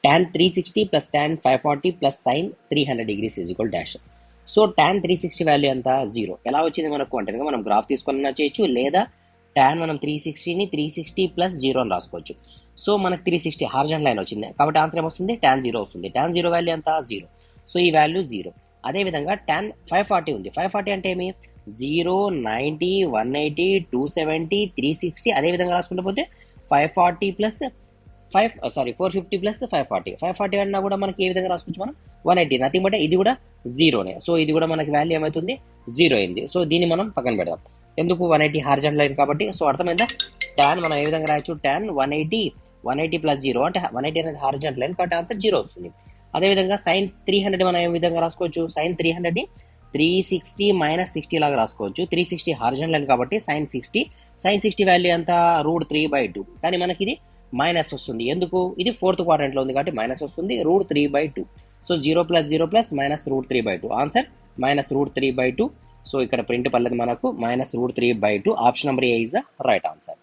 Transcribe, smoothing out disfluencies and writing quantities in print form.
tan 360 plus tan 540 plus sin 300 degrees is equal dash. So tan 360 value ఎంత 0. ఎలా వచ్చింది మనకు అంటే కనుక మనం గ్రాఫ్ తీసుకున్నా చేయొచ్చు, లేదా tan మనం 360ని 360 ప్లస్ 0 అని రాసుకోవచ్చు. సో మనకు 360 హార్జెంటల్ లైన్ వచ్చింది కాబట్టి ఆన్సర్ ఏమొస్తుంది tan 0 వస్తుంది. tan 0 వాల్యూ ఎంత 0. సో ఈ వాల్యూ 0. అదేవిధంగా tan 540 ఉంది. 540 అంటే ఏమి 0, 90, 180, 270, 360 అదేవిధంగా రాసుకుంటూ పోతే 540 ప్లస్ 450 ప్లస్ 540 అన్నా కూడా మనకి ఏ విధంగా రాసుకోవచ్చు మనం 180 నథింగ్ బట్ ఇది కూడా జీరోనే. సో ఇది కూడా మనకి వాల్యూ ఏమవుతుంది 0 అయింది. సో దీన్ని మనం పక్కన పెడదాం. ఎందుకు 180 హార్జెంటల్ లైన్ కాబట్టి. సో అర్థమైందా tan మనం ఏ విధంగా రాయొచ్చు tan 180 ప్లస్ 0 అంటే 180 అనేది హార్జెంటల్ లైన్ కాబట్టి ఆన్సర్ 0 వస్తుంది. అదేవిధంగా sin 300 మనం ఏ విధంగా రాసుకోవచ్చు sin 300ని 360 మైనస్ 60 లాగా రాసుకోవచ్చు. 360 హార్జెంటల్ లైన్ కాబట్టి sin 60 వాల్యూ ఎంత √3/2 కానీ మనకి ఇది మైనస్ వస్తుంది. ఎందుకు ఇది ఫోర్త్ క్వాడ్రంట్లో ఉంది కాబట్టి మైనస్ వస్తుంది √3/2. So 0 plus 0 plus minus √3/2 answer minus √3/2. So ఇక్కడ ప్రింట్ పర్లేదు మనకు minus √3/2. Option number A is the right answer.